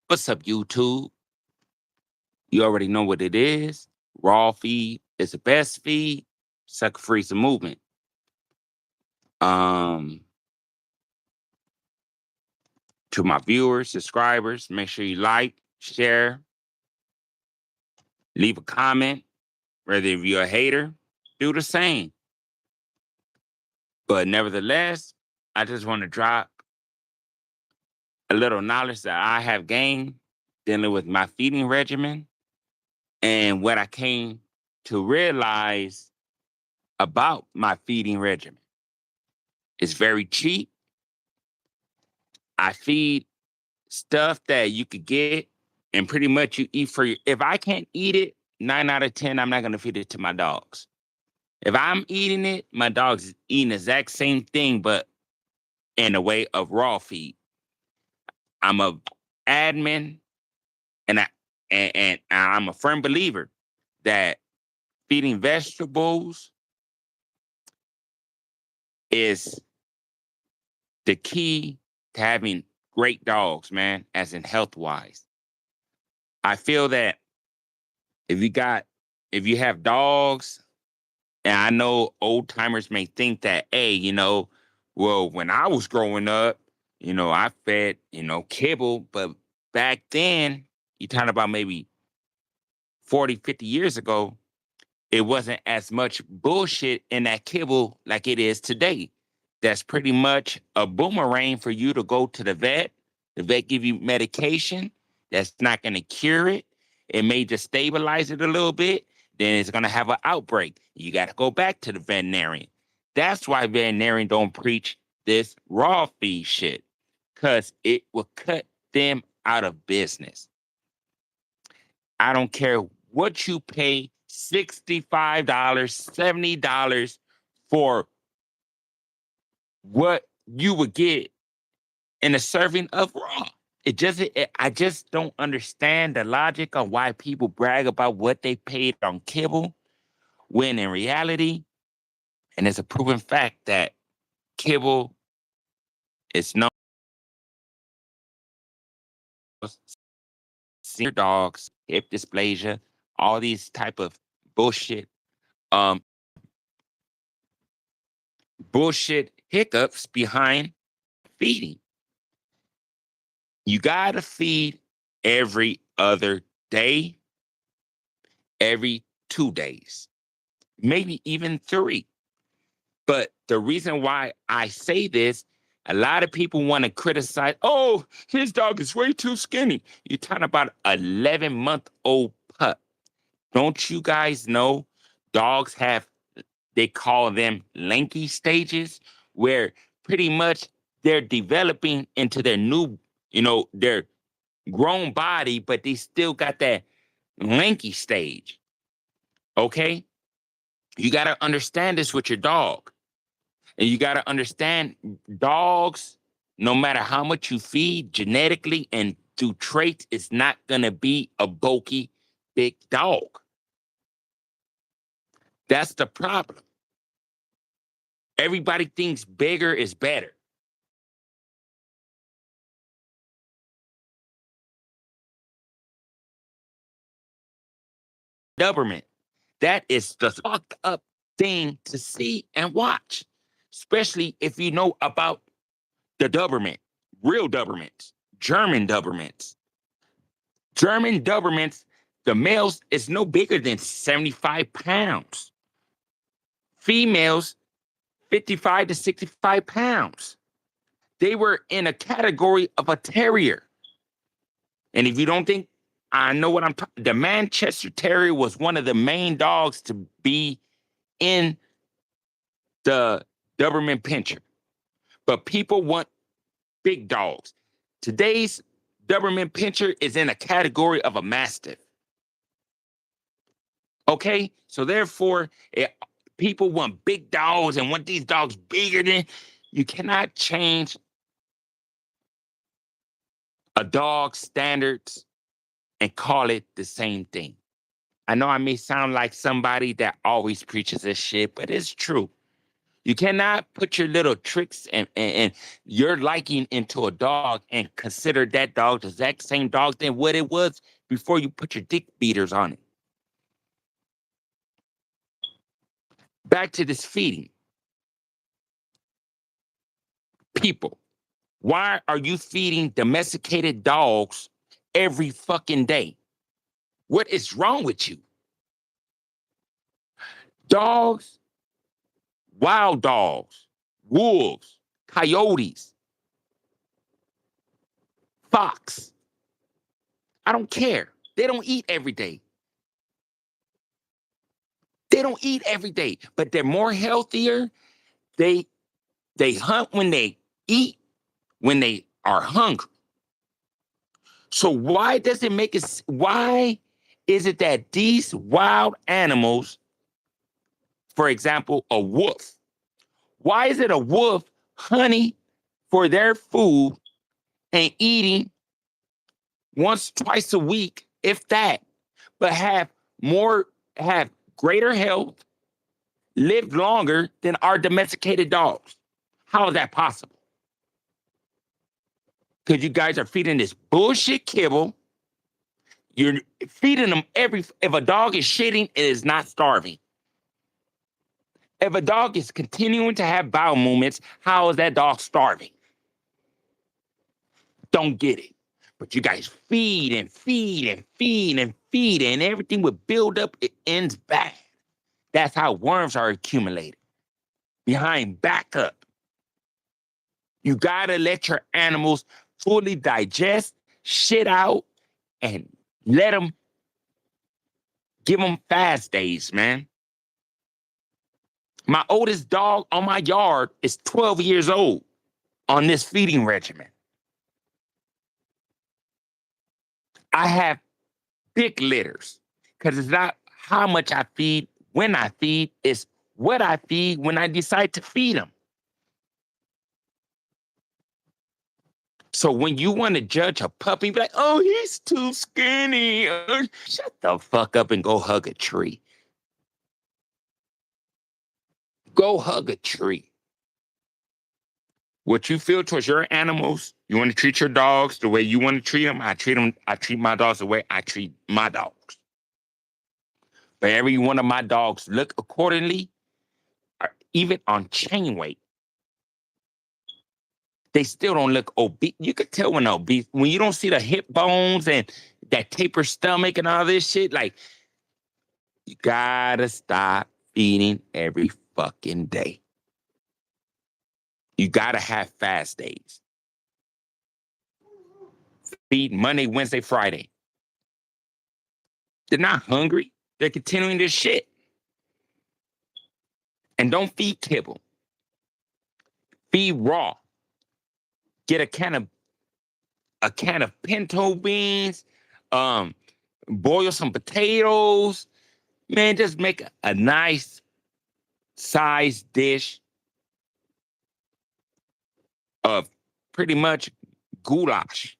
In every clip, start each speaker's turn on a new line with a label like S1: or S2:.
S1: What's up, YouTube? You already know what it is. Raw feed is the best feed. Sucker freeze the movement. Um, to my viewers, subscribers, make sure you like, share, leave a comment. Whether if you're a hater, do the same. But nevertheless, I just want to drop a little knowledge that I have gained dealing with my feeding regimen and what I came to realize about my feeding regimen. It's very cheap. I feed stuff that you could get and pretty much you eat for your, if I can't eat it, 9 out of 10, I'm not gonna feed it to my dogs. If I'm eating it, my dog's eating the exact same thing, but in a way of raw feed. I'm a admin and and I'm a firm believer that feeding vegetables is the key to having great dogs, man, as in health wise. I feel that if you got if you have dogs, and I know old timers may think that, hey, well, when I was growing up, I fed, kibble, but back then, you talking about maybe 40, 50 years ago, it wasn't as much bullshit in that kibble like it is today. That's pretty much a boomerang for you to go to the vet. The vet give you medication that's not going to cure it. It may just stabilize it a little bit. Then it's going to have an outbreak. You got to go back to the veterinarian. That's why veterinarian don't preach this raw feed shit, because it will cut them out of business. I don't care what you pay, $65, $70 for what you would get in a serving of raw. I just don't understand the logic of why people brag about what they paid on kibble, when in reality, and it's a proven fact that kibble is no senior dogs, hip dysplasia, all these type of bullshit, um, bullshit hiccups behind feeding. You gotta feed every other day, every 2 days, maybe even 3. But the reason why I say this, a lot of people want to criticize, oh, his dog is way too skinny. You're talking about an 11-month-old pup. Don't you guys know dogs have, they call them lanky stages, where pretty much they're developing into their new, their grown body, but they still got that lanky stage. Okay? You got to understand this with your dog. And you got to understand dogs, no matter how much you feed genetically and through traits, it's not going to be a bulky, big dog. That's the problem. Everybody thinks bigger is better. Doberman. That is the fucked up thing to see and watch, especially if you know about the Doberman, real Dobermans, German Dobermans. German Dobermans, the males is no bigger than 75 pounds. Females, 55 to 65 pounds. They were in a category of a terrier. And if you don't think I know what I'm talking, the Manchester Terrier was one of the main dogs to be in the Doberman Pinscher. But people want big dogs. Today's Doberman Pinscher is in a category of a Mastiff. Okay? So therefore, people want big dogs and want these dogs bigger than. You cannot change a dog's standards and call it the same thing. I know I may sound like somebody that always preaches this shit, but it's true. You cannot put your little tricks and your liking into a dog and consider that dog the exact same dog than what it was before you put your dick beaters on it. Back to this feeding. People, why are you feeding domesticated dogs every fucking day? What is wrong with you? Dogs, wild dogs, wolves, coyotes, fox. I don't care. They don't eat every day. They don't eat every day, but they're more healthier. They hunt when they eat, when they are hungry. So why does it make it? Why is it that these wild animals, for example, a wolf, why is it a wolf hunting for their food and eating once, twice a week, if that, but have greater health, live longer than our domesticated dogs? How is that possible? Because you guys are feeding this bullshit kibble. You're feeding them if a dog is shitting, it is not starving. If a dog is continuing to have bowel movements, how is that dog starving? Don't get it. But you guys feed and feed and feed and feed, and everything would build up, it ends bad. That's how worms are accumulated. Behind backup. You gotta let your animals fully digest, shit out, and give them fast days, man. My oldest dog on my yard is 12 years old on this feeding regimen. I have big litters because it's not how much I feed when I feed, it's what I feed when I decide to feed them. So when you want to judge a puppy, be like, oh, he's too skinny. Shut the fuck up and go hug a tree. Go hug a tree. What you feel towards your animals, you want to treat your dogs the way you want to treat them. I treat my dogs the way I treat my dogs. But every one of my dogs look accordingly, even on chain weight. They still don't look obese. You could tell when obese, when you don't see the hip bones and that tapered stomach and all this shit, like, you gotta stop feeding every fucking day. You gotta have fast days. Feed Monday, Wednesday, Friday. They're not hungry. They're continuing this shit. And don't feed kibble. Feed raw. Get a can of pinto beans. Boil some potatoes. Man, just make a nice size dish of pretty much goulash.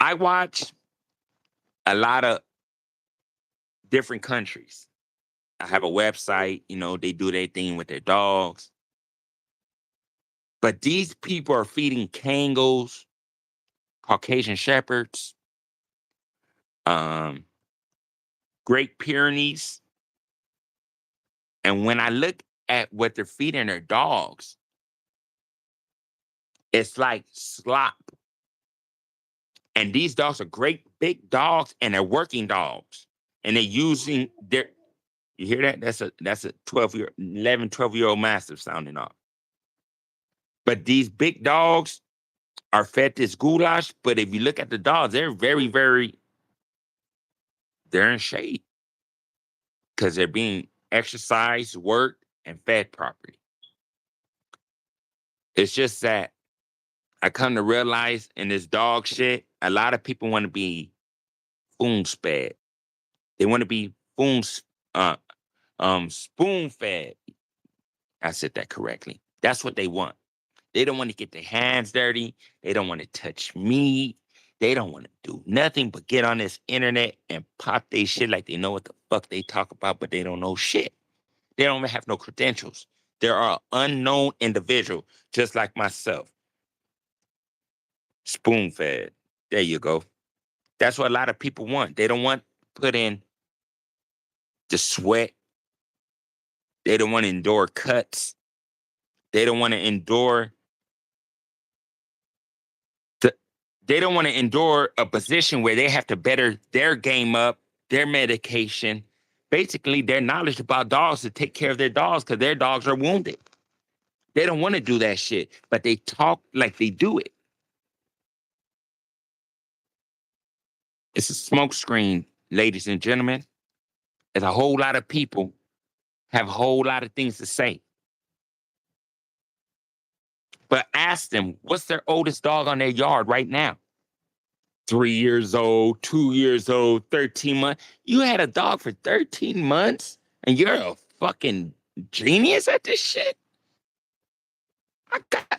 S1: I watch a lot of different countries. I have a website, they do their thing with their dogs. But these people are feeding Kangol, Caucasian Shepherds, Great Pyrenees. And when I look at what they're feeding their dogs, it's like slop. And these dogs are great big dogs, and they're working dogs. And they're using their, you hear that? That's a 12-year-old mastiff sounding off. But these big dogs are fed this goulash. But if you look at the dogs, they're very, they're in shape because they're being exercised, worked, and fed properly. It's just that I come to realize in this dog shit, a lot of people want to be spoon-fed. They want to be spoon-fed. I said that correctly. That's what they want. They don't want to get their hands dirty. They don't want to touch meat. They don't want to do nothing but get on this internet and pop their shit like they know what the fuck they talk about, but they don't know shit. They don't even have no credentials. There are unknown individual just like myself, spoon fed. There you go. That's what a lot of people want. They don't want to put in the sweat. They don't want to endure cuts. They don't want to endure the, they don't want to endure a position where they have to better their game up, their medication, basically their knowledge about dogs to take care of their dogs because their dogs are wounded. They don't want to do that shit, but they talk like they do it. It's a smokescreen, ladies and gentlemen. There's a whole lot of people have a whole lot of things to say. But ask them, what's their oldest dog on their yard right now? 3 years old, 2 years old, 13 months. You had a dog for 13 months and you're a fucking genius at this shit?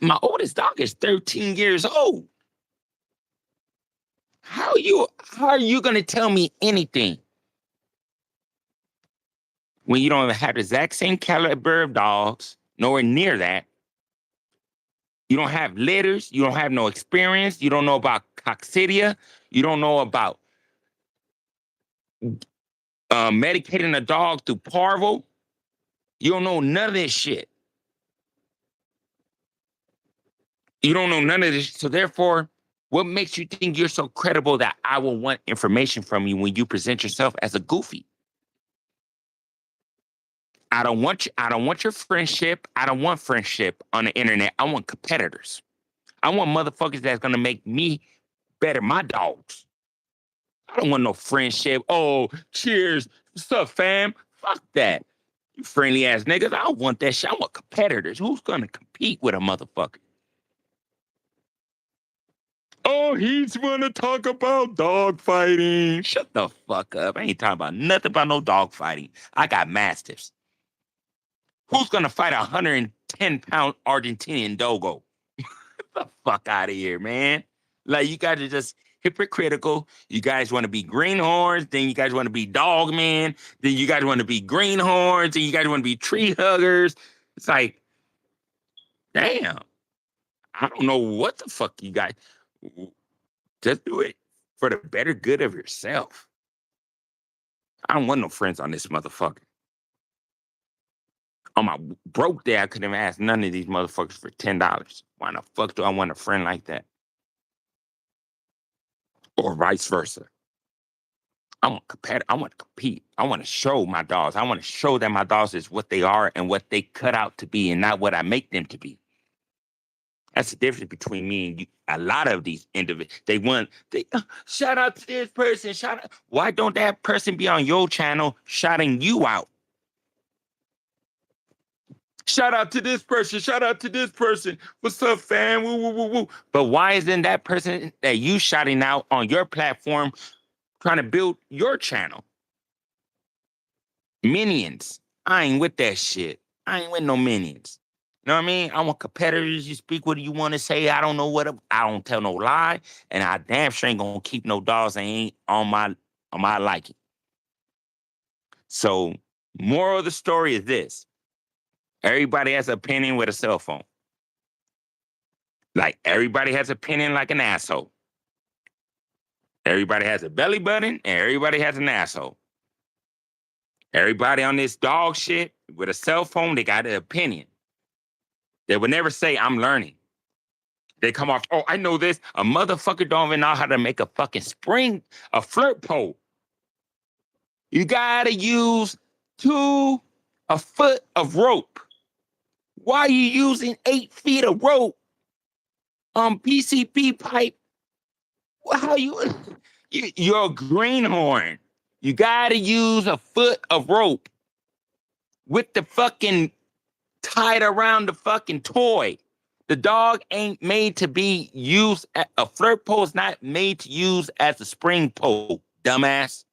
S1: My oldest dog is 13 years old. How are you gonna tell me anything when you don't even have the exact same caliber of dogs, nowhere near that? You don't have litters, you don't have no experience, you don't know about coccidia, you don't know about medicating a dog through parvo. You don't know none of this shit. You don't know none of this. So therefore, what makes you think you're so credible that I will want information from you when you present yourself as a goofy? I don't want your friendship. I don't want friendship on the internet. I want competitors. I want motherfuckers that's gonna make me better my dogs. I don't want no friendship. Oh, cheers. What's up, fam? Fuck that. You friendly ass niggas. I don't want that shit. I want competitors. Who's gonna compete with a motherfucker? Oh, he's wanna talk about dog fighting. Shut the fuck up. I ain't talking about nothing about no dog fighting. I got mastiffs. Who's gonna fight a 110-pound Argentinian dogo? Get the fuck out of here, man. Like, you guys are just hypocritical. You guys want to be greenhorns, then you guys want to be dog men, then you guys want to be greenhorns, and you guys want to be tree huggers. It's like, damn. I don't know what the fuck you guys. Just do it for the better good of yourself. I don't want no friends on this motherfucker. On my broke day, I couldn't even ask none of these motherfuckers for $10. Why the fuck do I want a friend like that? Or vice versa. I want I want to compete. I want to show my dogs. I want to show that my dogs is what they are and what they cut out to be and not what I make them to be. That's the difference between me and you. A lot of these individuals, shout out to this person. Shout out. Why don't that person be on your channel shouting you out? Shout out to this person. Shout out to this person. What's up, fam? Woo, woo, woo, woo. But why isn't that person that you shouting out on your platform trying to build your channel? Minions. I ain't with that shit. I ain't with no minions. You know what I mean? I want competitors. You speak what you want to say. I don't know I don't tell no lie. And I damn sure ain't gonna keep no dogs that ain't on my liking. So, moral of the story is this. Everybody has an opinion with a cell phone. Like, everybody has an opinion like an asshole. Everybody has a belly button and everybody has an asshole. Everybody on this dog shit with a cell phone, they got an opinion. They would never say, I'm learning. They come off, oh, I know this. A motherfucker don't even know how to make a fucking a flirt pole. You gotta use a foot of rope. Why are you using 8 feet of rope on PCP pipe? How you're a greenhorn. You gotta use a foot of rope with the fucking tied around the fucking toy. The dog ain't made to be used. A flirt pole is not made to use as a spring pole, dumbass.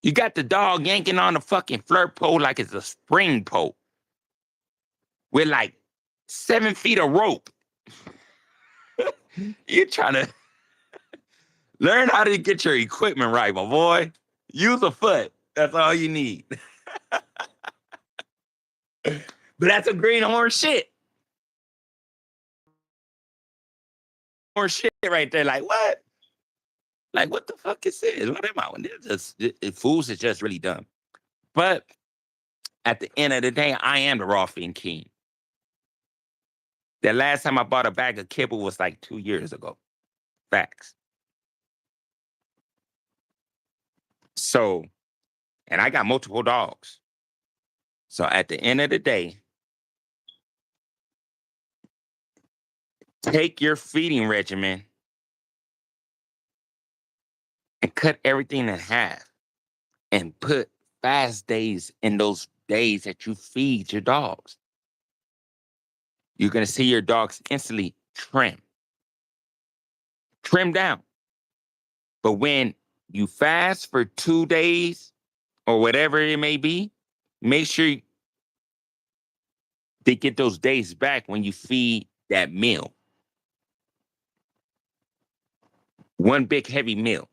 S1: You got the dog yanking on the fucking flirt pole like it's a spring pole with like 7 feet of rope. You're trying to learn how to get your equipment right, my boy. Use a foot. That's all you need. But that's a greenhorn shit. Or shit right there. Like, what? Like, what the fuck is this? What am I? Fools is just really dumb. But at the end of the day, I am the raw fiend king. The last time I bought a bag of kibble was like 2 years ago. Facts. So, and I got multiple dogs. So at the end of the day, take your feeding regimen and cut everything in half and put fast days in those days that you feed your dogs. You're going to see your dogs instantly trim down. But when you fast for 2 days or whatever it may be, make sure they get those days back when you feed that meal. One big heavy meal.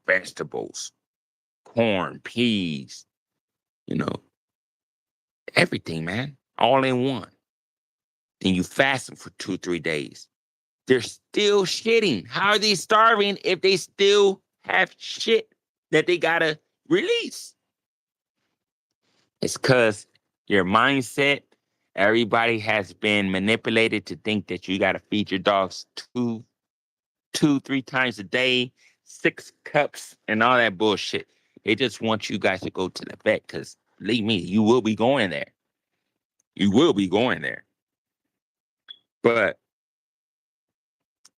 S1: Vegetables, corn, peas, everything, man. All in one. Then you fast them for 2-3 days. They're still shitting. How are they starving if they still have shit that they gotta release? It's because your mindset, everybody has been manipulated to think that you gotta feed your dogs 3 times a day, 6 cups, and all that bullshit. They just want you guys to go to the vet because, believe me, you will be going there. You will be going there. But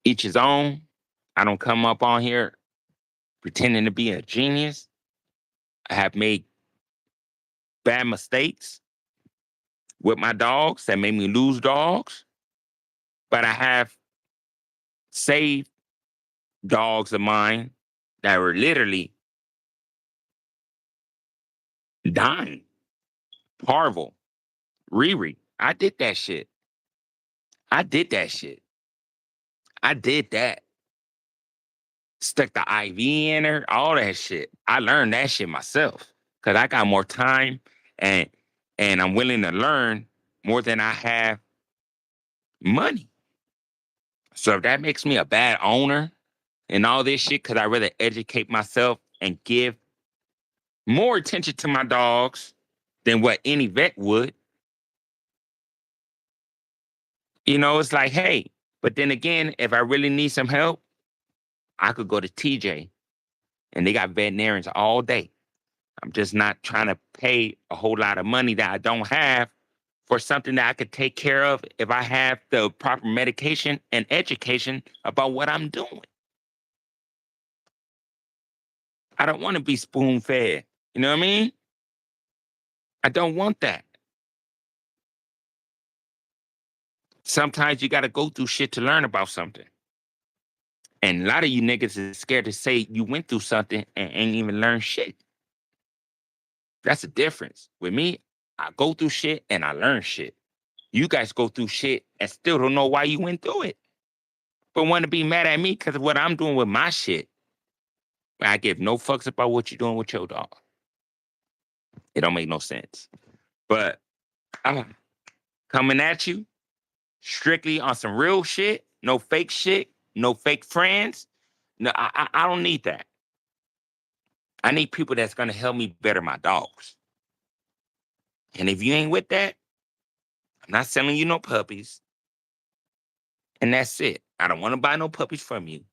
S1: each his own. I don't come up on here pretending to be a genius. I have made bad mistakes with my dogs that made me lose dogs. But I have saved dogs of mine that were literally dying. Parvo, Riri. I did that shit. I did that. Stuck the IV in her, all that shit. I learned that shit myself because I got more time and I'm willing to learn more than I have money. So if that makes me a bad owner and all this shit, because I rather educate myself and give more attention to my dogs than what any vet would. It's like, hey, but then again, if I really need some help, I could go to TJ and they got veterinarians all day. I'm just not trying to pay a whole lot of money that I don't have for something that I could take care of if I have the proper medication and education about what I'm doing. I don't want to be spoon fed. You know what I mean? I don't want that. Sometimes you got to go through shit to learn about something. And a lot of you niggas is scared to say you went through something and ain't even learned shit. That's the difference. With me, I go through shit and I learn shit. You guys go through shit and still don't know why you went through it. But want to be mad at me because of what I'm doing with my shit. I give no fucks about what you're doing with your dog. It don't make no sense. But I'm coming at you strictly on some real shit. No fake shit. No fake friends. No, I don't need that. I need people that's going to help me better my dogs. And if you ain't with that, I'm not selling you no puppies. And that's it. I don't want to buy no puppies from you.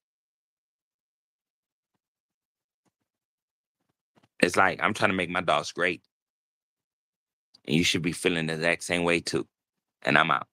S1: It's like I'm trying to make my dogs great. And you should be feeling the exact same way too. And I'm out.